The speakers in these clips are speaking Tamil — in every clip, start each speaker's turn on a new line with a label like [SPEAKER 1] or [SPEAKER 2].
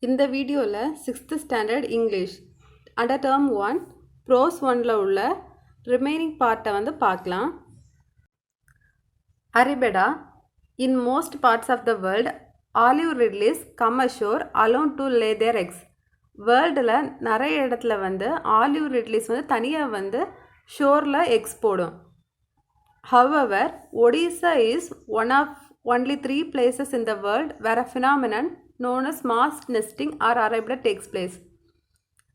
[SPEAKER 1] இந்த வீடியோவில் 6th standard English under term 1 prose 1ல் உள்ள ரிமைனிங் பார்ட்டை பார்க்கலாம். Arabeda. In most parts of the world, olive ridleys come ashore alone to lay their eggs. வேர்ல்டில் நிறைய இடத்துல ஆலிவ் ரிட்லிஸ் தனியாக ஷோரில் எக்ஸ் போடும். However, Odisha is one of only 3 places in the world where a phenomenon known as mass nesting or Arabida takes place.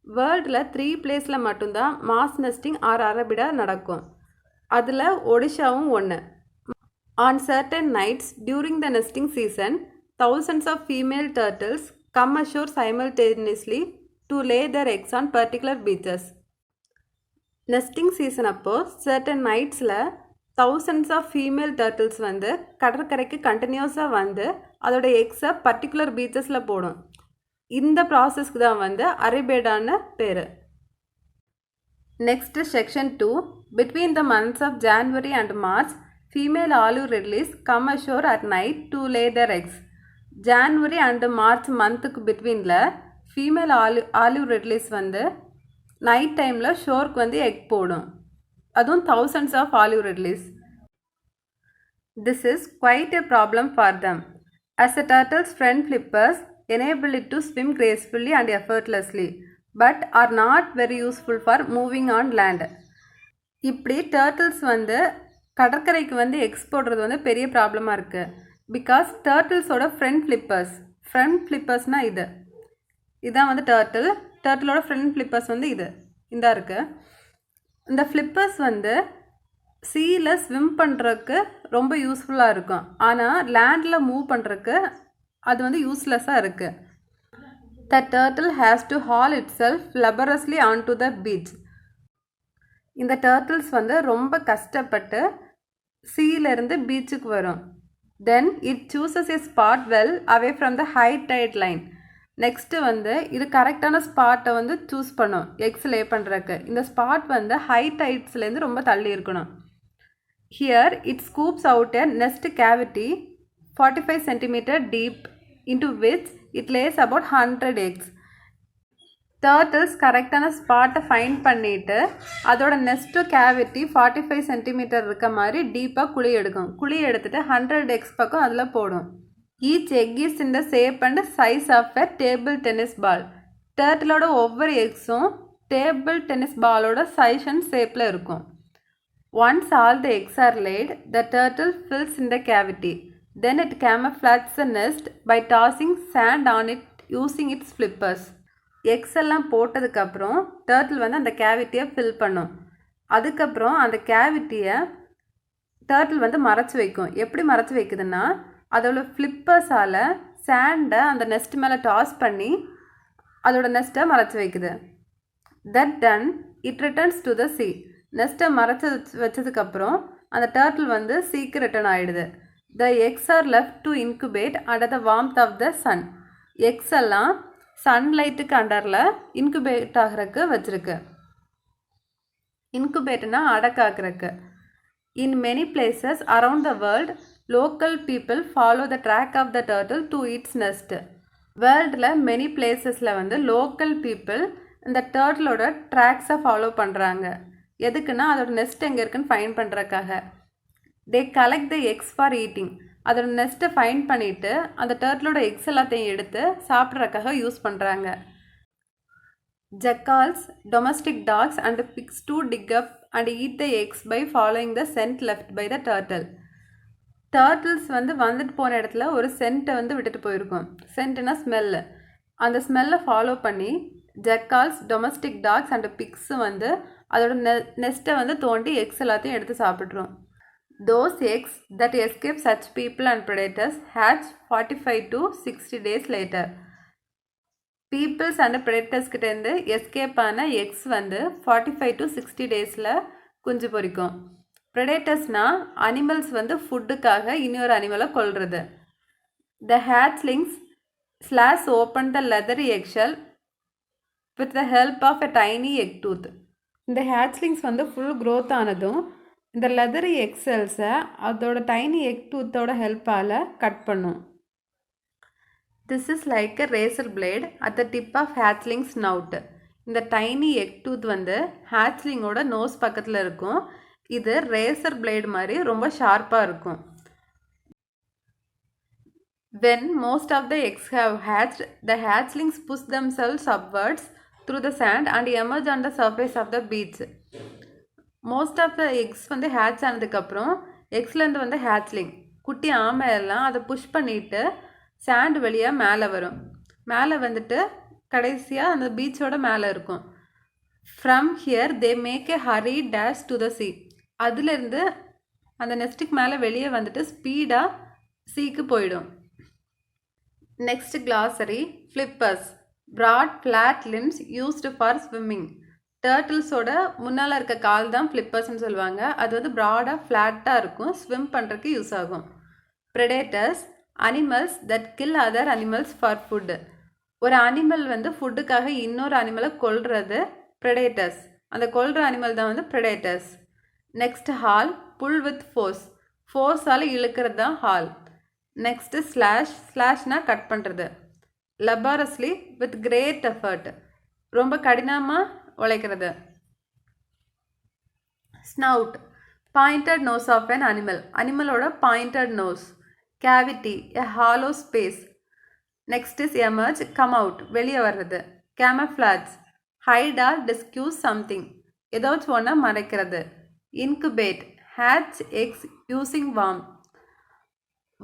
[SPEAKER 1] வேர்ல்டில் 3 பிளேஸில் மட்டும்தான் மாஸ் நெஸ்டிங் ஆர் அரபிடா நடக்கும். அதில் ஒடிஷாவும் ஒன்று. On certain nights during the nesting season, thousands of female turtles come ashore simultaneously to lay their eggs on particular beaches. Nesting season அப்போ certain nightsல thousands of female turtles கடற்கரைக்கு கண்டினியூஸாக அதோட எக்ஸை பர்டிகுலர் பீச்சஸில் போடும். இந்த ப்ராசஸ்க்கு தான் அரபேடான்னு பேர். Next section 2. Between the months of January and March, female olive ridleys come ashore at night to lay their eggs. January and March மந்த்துக்கு பிட்வீனில் ஃபீமேல் ஆலிவ் ரிட்லிஸ் நைட் டைமில் ஷோருக்கு எக் போடும். அதுவும் thousands of olive ridleys. This is quite a problem for them, as the turtle's front flippers enable it to swim gracefully and effortlessly, but are not very useful for moving on land. இப்படி டர்ட்டில்ஸ் கடற்கரைக்கு எக்ஸ் போடுறது பெரிய ப்ராப்ளமாக இருக்குது. பிகாஸ் டர்ட்டில்ஸோட ஃப்ரண்ட் ஃப்ளிப்பர்ஸ்னால் இதுதான் டர்ட்டிலோட ஃப்ரண்ட் ஃப்ளிப்பர்ஸ் இதா இருக்குது. இந்த ஃப்ளிப்பர்ஸ் சீயில் ஸ்விம் பண்ணுறதுக்கு ரொம்ப யூஸ்ஃபுல்லாக இருக்கும். ஆனால் லேண்டில் மூவ் பண்ணுறதுக்கு அது யூஸ்லெஸ்ஸாக இருக்குது. The turtle has to haul itself laboriously onto the beach. இந்த டர்ட்டில்ஸ் ரொம்ப கஷ்டப்பட்டு சீலேருந்து பீச்சுக்கு வரும். Then it chooses a spot well away from the high tide line. Next இது கரெக்டான ஸ்பாட்டை சூஸ் பண்ணும் எக்ஸ் லே பண்ணுறதுக்கு. இந்த ஸ்பாட் ஹை டைட்ஸ்லேருந்து ரொம்ப தள்ளி இருக்கணும். Here it scoops out a nest cavity 45 cm deep into which it lays about 100 eggs. Turtles கரெக்டான ஸ்பாட்டை ஃபைண்ட் பண்ணிவிட்டு அதோட நெஸ்ட்டு கேவிட்டி 45 cm இருக்க மாதிரி டீப்பாக குழி எடுக்கும். குழி எடுத்துகிட்டு 100 எக்ஸ் பக்கம் அதில் போடும். Each egg is in the shape and size of a table tennis ball. டர்ட்டிலோட ஒவ்வொரு எக்ஸும் டேபிள் டென்னிஸ் பாலோட சைஸ் அண்ட் ஷேப்பில் இருக்கும். Once all the eggs are laid, the turtle fills in the cavity. Then it camouflages the nest by tossing sand on it using its flippers. X எல்லாம் போட்டதுக்கப்புறம் டர்ட்டில் அந்த கேவிட்டியை ஃபில் பண்ணும். அதுக்கப்புறம் அந்த கேவிட்டியை டர்ட்டில் மறைச்சி வைக்கும். எப்படி மறைச்சி வைக்குதுன்னா அதோட ஃப்ளிப்பர்ஸால் சாண்டை அந்த நெஸ்ட் மேலே டாஸ் பண்ணி அதோட நெஸ்ட்டை மறைச்சி வைக்குது. That done it returns to the sea. நெஸ்ட்டை மறைச்சி வச்சதுக்கப்புறம் அந்த டர்ட்டில் சீக்கு ரிட்டர்ன் ஆகிடுது. The eggs are left to incubate under the warmth of the sun. Eggs எல்லாம் சன்லைட்டுக்கு அண்டரில் இன்குபேட் ஆகிறதுக்கு வச்சுருக்கு. இன்குபேட்னா அடக்காக்குறதுக்கு. In many places around the world local people follow the track of the turtle to its nest. வேர்ல்டில் மெனி பிளேசஸில் லோக்கல் பீப்புள் இந்த டர்ட்டிலோட ட்ராக்ஸை ஃபாலோ பண்ணுறாங்க. எதுக்குன்னா அதோட நெஸ்ட் எங்கே இருக்குன்னு ஃபைண்ட் பண்ணுறதுக்காக. தே collect the X for eating. அதோட நெஸ்ட்டை ஃபைண்ட் பண்ணிவிட்டு அந்த டர்ட்டிலோட எக்ஸ் எல்லாத்தையும் எடுத்து சாப்பிட்றதுக்காக யூஸ் பண்ணுறாங்க. Jackals, domestic dogs and pigs to dig up and eat the eggs by following the scent left by the turtle. Turtles வந்துட்டு போன இடத்துல ஒரு சென்ட்டை விட்டுட்டு போயிருக்கும். சென்ட்னா ஸ்மெல்லு. அந்த ஸ்மெல்லை ஃபாலோ பண்ணி jackals, domestic dogs and pigs அதோட நெஸ்ட்டை தோண்டி எக்ஸ் எல்லாத்தையும் எடுத்து சாப்பிட்ரும். Those eggs that escape such people and predators hatch 45 to 60 days later. Peoples and predators கிட்டேருந்து எஸ்கேப் ஆன எக்ஸ் 45 to 60 டேஸில் குஞ்சு பொரிக்கும். ப்ரெடேட்டர்ஸ்னால் அனிமல்ஸ் ஃபுட்டுக்காக இன்னொரு அனிமலை கொல்றது. The hatchlings slash open the leathery eggshell with the help of a tiny egg tooth. இந்த hatchlings ஃபுல் க்ரோத் ஆனதும் இந்த லெதரி எக் செல்ஸை அதோட டைனி எக் டூத்தோட ஹெல்ப்பால் கட் பண்ணும். This is like a razor blade at the tip of hatchling's snout. இந்த டைனி எக் டூத் வந்து ஹேட்ச்லிங்கோட நோஸ் பக்கத்தில் இருக்கும். இது ரேசர் பிளேடு மாதிரி ரொம்ப ஷார்ப்பாக இருக்கும். When most of the eggs have hatched, the hatchlings push themselves upwards through the sand and emerge on the surface of the beach. Most of the eggs வந்து ஹேட்ச் ஆனதுக்கப்புறம் எக்ஸ்லேருந்து வந்து ஹேட்ச்லிங் குட்டி ஆமை எல்லாம் அதை புஷ் பண்ணிவிட்டு சாண்ட் வழியாக மேலே வரும். மேலே வந்துட்டு கடைசியாக அந்த பீச்சோட மேலே இருக்கும். From here they make a hurry dash to the sea. அதுலேருந்து அந்த நெஸ்ட்டுக்கு மேலே வெளியே வந்துட்டு ஸ்பீடாக சீக்கு போயிடும். Next glossary flippers broad flat limbs used for swimming. டர்ட்டில்ஸோட முன்னால் இருக்க கால் தான் ஃப்ளிப்பர்ஸ்னு சொல்லுவாங்க. அது வந்து ப்ராடாக ஃப்ளாட்டாக இருக்கும், ஸ்விம் பண்ணுறதுக்கு யூஸ் ஆகும். Predators animals that kill other animals for food. ஒரு அனிமல் வந்து ஃபுட்டுக்காக இன்னொரு அனிமலை கொல்றது ப்ரெடேட்டர்ஸ். அந்த கொல்ற அனிமல் தான் வந்து predators. Next haul pull with force. ஃபோர்ஸால் இழுக்கிறது தான் ஹால். நெக்ஸ்ட்டு ஸ்லாஷ்னால் கட் பண்ணுறது. லபாரஸ்லி வித் கிரேட் எஃபர்ட், ரொம்ப கடினமாக உழைக்கிறது. Snout pointed nose of an animal. அனிமலோட pointed nose. Cavity a hollow space. Next is emerge come out, வெளியே வர்றது. Camouflage hide or disguise something, ஏதாச்சும் ஒன்றா மறைக்கிறது. Incubate hatch eggs using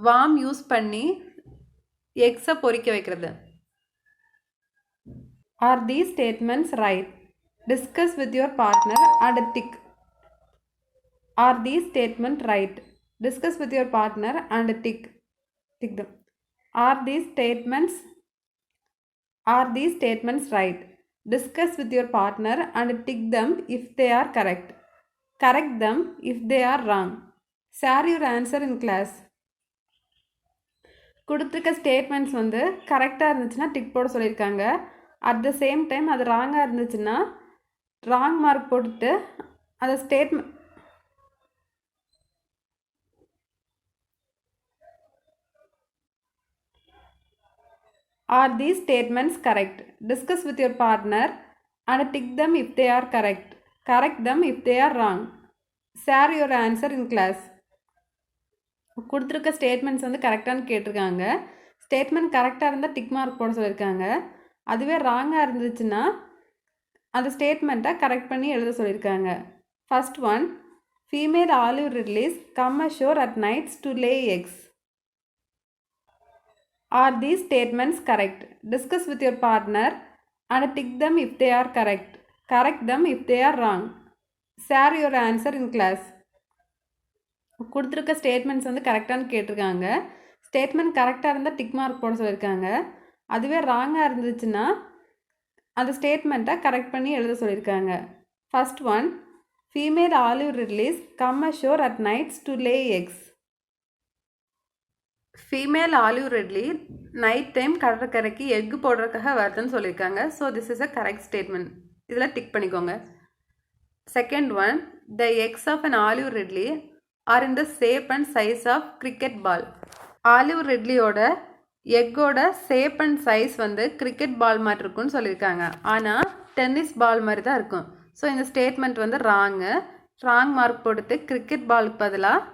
[SPEAKER 1] warm use பண்ணி எக்ஸை பொறிக்க வைக்கிறது. Are these statements right? Discuss with your partner and tick. Are these statement right? Discuss with your partner and tick them. Are these statements right? Discuss with your partner and tick them if they are correct. Correct them if they are wrong. Share your answer in class. கொடுத்துருக்க ஸ்டேட்மெண்ட்ஸ் வந்து கரெக்டாக இருந்துச்சுன்னா டிக் போட சொல்லியிருக்காங்க. அட் த சேம் டைம் அது ராங்காக இருந்துச்சுன்னா ராங் மார்க் போட்டுட்டு அந்த statement Are these statements correct? Discuss with your partner and tick them if they are correct. Correct them if they are wrong. Share your answer in class. கொடுத்துருக்க ஸ்டேட்மெண்ட்ஸ் வந்து கரெக்டானு கேட்டிருக்காங்க. ஸ்டேட்மெண்ட் கரெக்டாக இருந்தால் டிக் மார்க் போட சொல்லியிருக்காங்க. அதுவே ராங்காக இருந்துச்சுன்னா அந்த ஸ்டேட்மெண்ட்டை கரெக்ட் பண்ணி எழுத சொல்லியிருக்காங்க. First one, female olive ridleys come ashore at nights to lay eggs. Are these statements correct? Discuss with your partner and tick them if they are correct. Correct them if they are wrong. Share your answer in class. கொடுத்துருக்க ஸ்டேட்மெண்ட்ஸ் வந்து கரெக்டானு கேட்டிருக்காங்க. ஸ்டேட்மெண்ட் கரெக்டாக இருந்தால் டிக் மார்க் போட சொல்லியிருக்காங்க. அதுவே ராங்காக இருந்துச்சுன்னா அந்த ஸ்டேட்மெண்ட்டை கரெக்ட் பண்ணி எழுத சொல்லியிருக்காங்க. First one, female olive ridleys come ashore at nights to lay eggs. Female olive ridley night time கடற்கரைக்கு எக்கு போடுறதுக்காக வருதுன்னு சொல்லியிருக்காங்க. So this is a correct statement. இதில் டிக் பண்ணிக்கோங்க. Second one, the eggs of an olive ridley are in the shape and size of cricket ball. Olive ரிட்லியோட எக்கோட ஷேப் அண்ட் சைஸ் வந்து கிரிக்கெட் பால் மாதிரி இருக்குன்னு சொல்லியிருக்காங்க. ஆனால் டென்னிஸ் பால் மாதிரி தான் இருக்கும். ஸோ இந்த ஸ்டேட்மெண்ட் வந்து ராங் மார்க் போட்டுட்டு கிரிக்கெட் பாலுக்கு பதிலாக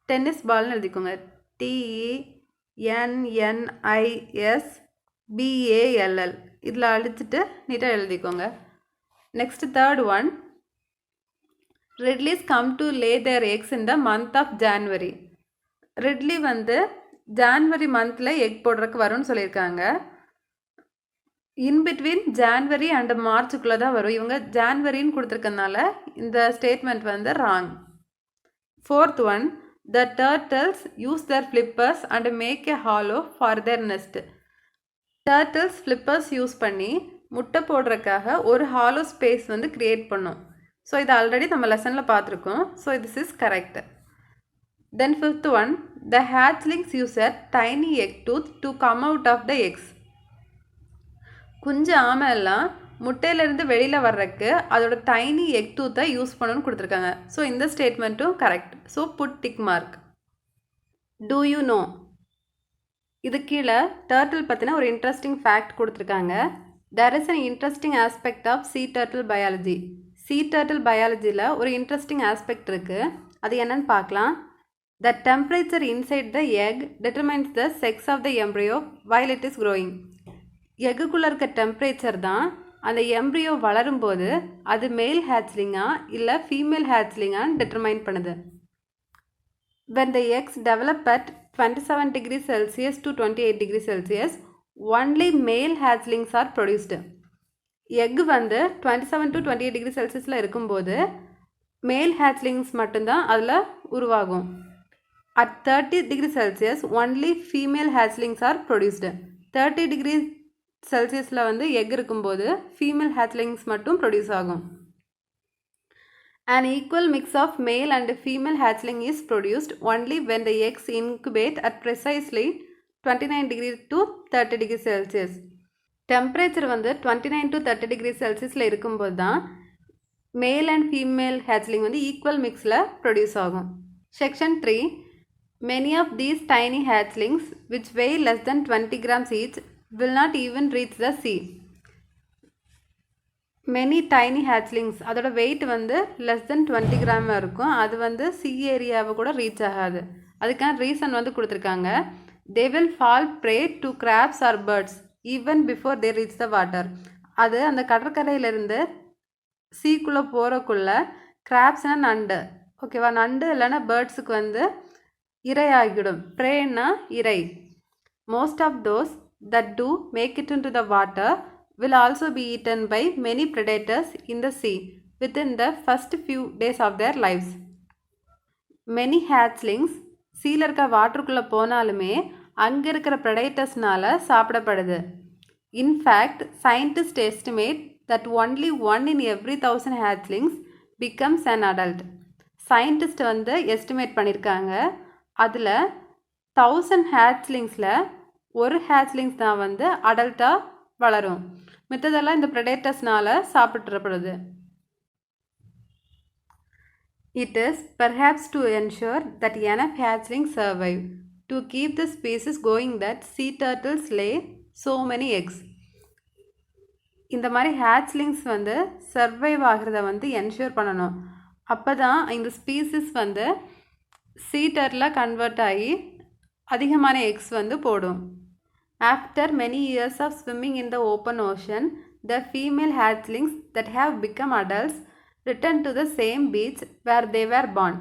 [SPEAKER 1] டென்னிஸ் பால்னு எழுதிக்கோங்க. TENNISBALL இதில் அழிச்சிட்டு நீட்டாக எழுதிக்கோங்க. Next third one, ridleys come to lay their eggs in the month of January. Ridley வந்து ஜான்வரி மந்தில் எக் போடுறதுக்கு வரும்னு சொல்லியிருக்காங்க. இன்பிட்வீன் ஜான்வரி அண்ட் மார்ச்சுக்குள்ளே தான் வரும். இவங்க ஜான்வரின்னு கொடுத்துருக்கனால இந்த ஸ்டேட்மெண்ட் வந்து wrong. Fourth one, the turtles use their flippers and make a hollow for their nest. turtles flippers use பண்ணி முட்டை போடுறதுக்காக ஒரு ஹாலோ ஸ்பேஸ் வந்து க்ரியேட் பண்ணும். ஸோ இது ஆல்ரெடி நம்ம லெசனில் பார்த்துருக்கோம். So this is correct. Then fifth one, the hatchlings use a tiny egg tooth to come out of the eggs. குஞ்சு ஆமை எல்லாம் முட்டையிலேருந்து வெளியில் வர்றதுக்கு அதோட டைனி எக் டூத்தை யூஸ் பண்ணணும்னு கொடுத்துருக்காங்க. ஸோ இந்த ஸ்டேட்மெண்ட்டும் correct. So put tick mark. Do you know? இது கீழே டர்ட்டில் பற்றின ஒரு இன்ட்ரெஸ்டிங் ஃபேக்ட் கொடுத்துருக்காங்க. There is an interesting aspect of sea turtle biology. Sea turtle biologyயில் ஒரு இன்ட்ரெஸ்டிங் ஆஸ்பெக்ட் இருக்குது. அது என்னன்னு பார்க்கலாம். The temperature inside the egg determines the sex of the embryo while it is growing. எக்குள்ளே இருக்க டெம்பரேச்சர் தான் அந்த எம்ப்ரியோ வளரும்போது அது மேல் ஹேட்ச்லிங்கா இல்லை ஃபீமேல் ஹேட்ச்லிங்கான்னு டிட்டர்மைன் பண்ணுது. When the eggs develop at 27 degrees Celsius to 28 degrees Celsius, only male hatchlings are produced. Egg வந்து 27 to 28 டிகிரி செல்சியஸில் இருக்கும்போது மேல் ஹேட்ச்லிங்ஸ் மட்டும்தான் அதில் உருவாகும். At 30 degrees Celsius, only female hatchlings are produced. 30 degree செல்சியஸில் வந்து எக் இருக்கும்போது ஃபீமேல் ஹேட்ச்லிங்ஸ் மட்டும் ப்ரொடியூஸ் ஆகும். An equal mix of male and female hatchling is produced only when the eggs incubate at precisely 29 degree to 30 degree Celsius. Temperature வந்து 29 to 30 degree Celsiusல இருக்கும்போது தான் மேல் அண்ட் ஃபீமேல் ஹேட்ச்லிங் வந்து ஈக்குவல் மிக்ஸில் ப்ரொடியூஸ் ஆகும். Section 3. Many of these tiny hatchlings which weigh less than 20 grams each will not even reach the sea. Many tiny hatchlings அதோட வெயிட் வந்து லெஸ் தென் 20 கிராம் இருக்கும். அது வந்து சி ஏரியாவை கூட ரீச் ஆகாது. அதுக்கான ரீசன் வந்து கொடுத்துருக்காங்க. They will fall prey to crabs or birds even before they reach the water. அது அந்த கடற்கரையிலேருந்து சீக்குள்ளே போகிறக்குள்ள கிராப்ஸ்னால் நண்டு, ஓகேவா, நண்டு இல்லைன்னா பேர்ட்ஸுக்கு வந்து இரையாகிடும். ப்ரேன்னா இறை. Most of those that do make it into the water will also be eaten by many predators in the sea within the first few days of their lives. Many hatchlings சீல இருக்க வாட்டருக்குள்ளே போனாலுமே அங்கே இருக்கிற ப்ரெடேட்டர்ஸ்னால் சாப்பிடப்படுது. In fact scientist estimate that only 1 in every 1000 hatchlings becomes an adult. Scientist வந்து எஸ்டிமேட் பண்ணியிருக்காங்க. அதில் 1000 hatchlingsல ஒரு ஹேட்ச்லிங்ஸ் தான் வந்து அடல்ட்டாக வளரும். மித்ததெல்லாம் இந்த ப்ரெடேட்டர்ஸ்னால் சாப்பிட்றப்படுது. It is perhaps to ensure that enough hatchlings survive to keep the species going that sea turtles lay so many eggs. இந்த மாதிரி ஹேட்ச்லிங்ஸ் வந்து சர்வைவ் ஆகிறத வந்து என்ஷூர் பண்ணணும். அப்போ தான் இந்த ஸ்பீசிஸ் வந்து சீ டர்ட்டிலாக கன்வெர்ட் ஆகி அதிகமான எக்ஸ் வந்து போடும். After many years of swimming in the open ocean, the female hatchlings that have become adults return to the same beach where they were born.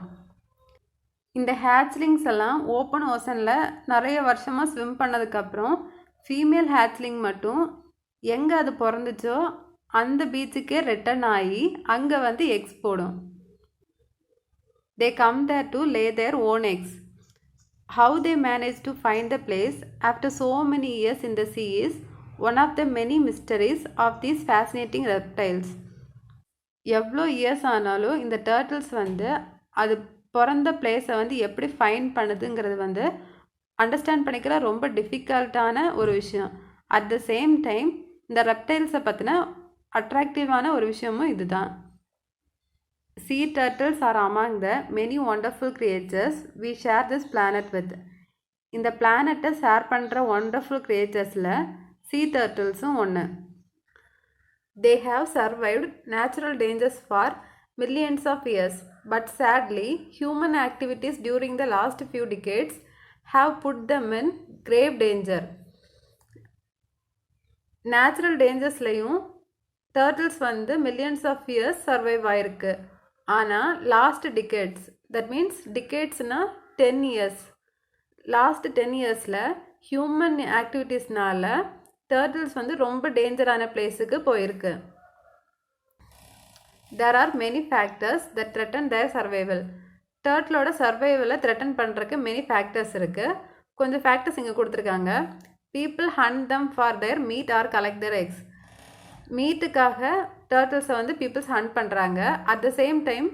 [SPEAKER 1] இந்த hatchlings எல்லாம் ஓப்பன் ஓஷனில் நிறைய வருஷமாக ஸ்விம் பண்ணதுக்கப்புறம் ஃபீமேல் hatchling மட்டும் எங்கே அது பிறந்துச்சோ அந்த பீச்சுக்கே ரிட்டர்ன் ஆகி அங்கே வந்து எக்ஸ் போடும். They come there to lay their own eggs. How they manage to find the place after so many years in the sea is one of the many mysteries of these fascinating reptiles. எவ்வளோ இயர்ஸ் ஆனாலும் இந்த டர்ட்டில்ஸ் வந்து அது பிறந்த பிளேஸை வந்து எப்படி ஃபைண்ட் பண்ணுதுங்கிறது வந்து அண்டர்ஸ்டாண்ட் பண்ணிக்கிற ரொம்ப டிஃபிகல்ட்டான ஒரு விஷயம். அட் த சேம் டைம் இந்த ரெப்டைல்ஸை பற்றின அட்ராக்டிவான ஒரு விஷயமும் இதுதான். Sea turtles are among the many wonderful creatures we share this planet with. இந்த பிளானட்டை ஷேர் பண்ணுற ஒண்டர்ஃபுல் கிரியேச்சர்ஸில் sea turtlesம் ஒன்று. They have survived natural dangers for millions of years, but sadly, human activities during the last few decades have put them in grave danger. Natural டேஞ்சர்ஸ்லையும் டர்ட்டில்ஸ் வந்து மில்லியன்ஸ் ஆஃப் இயர்ஸ் சர்வைவ் ஆகிருக்கு. ஆனால் லாஸ்ட் டிகேட்ஸ், தட் மீன்ஸ் டிகேட்ஸ்னால் 10 years, லாஸ்ட் 10 yearsல ஹியூமன் ஆக்டிவிட்டீஸ்னால டர்ட்டில்ஸ் வந்து ரொம்ப டேஞ்சரான பிளேஸுக்கு போயிருக்கு. There are many factors that threaten their survival. டர்ட்டிலோட சர்வைவலை த்ரெட்டன் பண்ணுறதுக்கு மெனி ஃபேக்டர்ஸ் இருக்குது. கொஞ்சம் ஃபேக்டர்ஸ் இங்கே கொடுத்துருக்காங்க. People hunt them for their meat or collect their eggs. மீட்டுக்காக டர்ட்டில்ஸை வந்து பீப்புள்ஸ் ஹண்ட் பண்ணுறாங்க. அட் த சேம் டைம்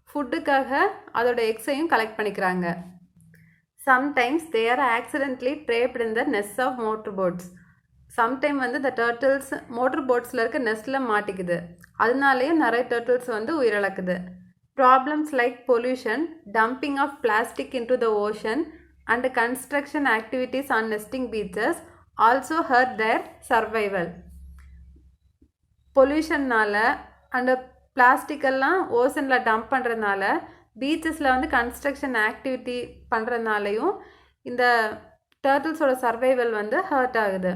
[SPEAKER 1] ஃபுட்டுக்காக அதோட எக்ஸையும் கலெக்ட் பண்ணிக்கிறாங்க. Sometimes they are accidentally trapped in the nest of motor boats. Sometime வந்து இந்த டர்ட்டில்ஸ் மோட்டர் போட்ஸில் இருக்க நெஸ்ட்டில் மாட்டிக்குது. அதனாலேயே நிறைய டர்ட்டில்ஸ் வந்து உயிரிழக்குது. Problems like pollution, dumping of plastic into the ocean, and construction activities on nesting beaches also hurt their survival. பொல்யூஷன்னால் அண்ட் பிளாஸ்டிக்கெல்லாம் ஓசனில் டம்ப் பண்ணுறதுனால பீச்சஸில் வந்து கன்ஸ்ட்ரக்ஷன் ஆக்டிவிட்டி பண்ணுறதுனாலையும் இந்த டர்ட்டில்ஸோட சர்வைவல் வந்து ஹர்ட் ஆகுது.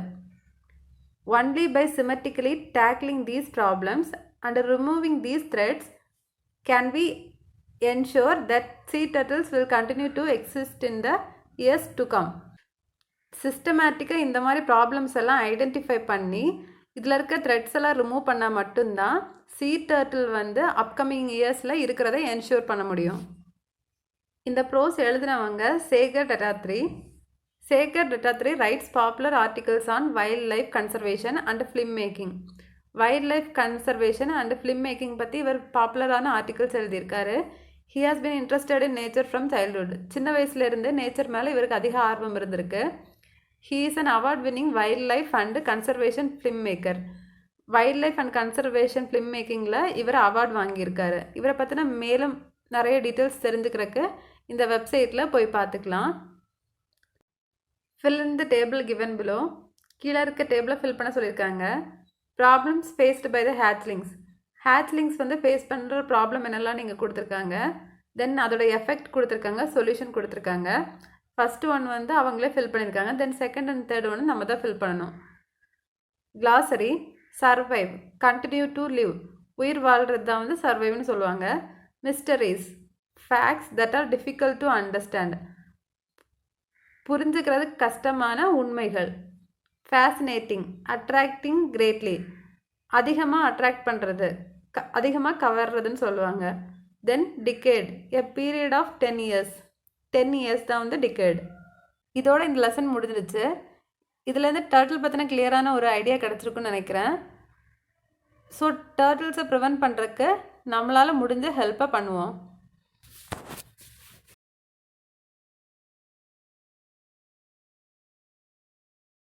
[SPEAKER 1] Only by symmetrically tackling these problems and removing these threats can we ensure that sea turtles will continue to exist in the years to come. சிஸ்டமேட்டிக்காக இந்த மாதிரி ப்ராப்ளம்ஸ் எல்லாம் ஐடென்டிஃபை பண்ணி இதில் இருக்க த்ரெட்ஸ் எல்லாம் ரிமூவ் பண்ணால் மட்டும்தான் sea turtle வந்து அப்கமிங் இயர்ஸில் இருக்கிறத என்ஷூர் பண்ண முடியும். இந்த ப்ரோஸ் எழுதினவங்க Shekar Dattatri. Shekar Dattatri writes popular articles on wild life conservation and film making. Wild life conservation and film making பற்றி இவர் பாப்புலரான ஆர்டிகல்ஸ் எழுதியிருக்காரு. He has been interested in nature from childhood. சின்ன வயசுலேருந்து நேச்சர் மேலே இவருக்கு அதிக ஆர்வம் இருந்திருக்கு. He is an award winning wildlife and conservation filmmaker. Wildlife and conservation film மேக்கிங்கில் இவர் அவார்ட் வாங்கியிருக்காரு. இவரை பற்றின மேலும் நிறைய டீட்டெயில்ஸ் தெரிஞ்சுக்கிறதுக்கு இந்த வெப்சைட்டில் போய் பார்த்துக்கலாம். Fill in the table given below. கீழே இருக்க டேபிளை ஃபில் பண்ண சொல்லியிருக்காங்க. Problems faced by the hatchlings. Hatchlings வந்து ஃபேஸ் பண்ணுற ப்ராப்ளம் என்னெல்லாம் நீங்கள் கொடுத்துருக்காங்க. தென் அதோட எஃபெக்ட் கொடுத்துருக்காங்க, சொல்யூஷன் கொடுத்துருக்காங்க. ஃபஸ்ட்டு ஒன் வந்து அவங்களே ஃபில் பண்ணியிருக்காங்க. தென் செகண்ட் அண்ட் தேர்ட் ஒன்று நம்ம தான் ஃபில் பண்ணணும். Glossary. Survive, continue to live, உயிர் வாழ்கிறது தான் வந்து சர்வைவ்னு சொல்லுவாங்க. Mysteries, facts that are difficult to understand, புரிஞ்சுக்கிறது கஷ்டமான உண்மைகள். ஃபேசினேட்டிங், அட்ராக்டிங் கிரேட்லி, அதிகமாக அட்ராக்ட் பண்ணுறது, அதிகமாக கவர்றதுன்னு சொல்லுவாங்க. Then decade, a period of 10 years. 10 years தான் வந்து டிகேட். இதோட இந்த லெசன் முடிஞ்சிருச்சு. இதுலேருந்து டர்ட்டில் பற்றின கிளியரான ஒரு ஐடியா கிடச்சிருக்குன்னு நினைக்கிறேன். ஸோ டர்ட்டில்ஸை ப்ரிவென்ட் பண்ணுறதுக்கு நம்மளால் முடிஞ்ச ஹெல்ப்பை பண்ணுவோம்.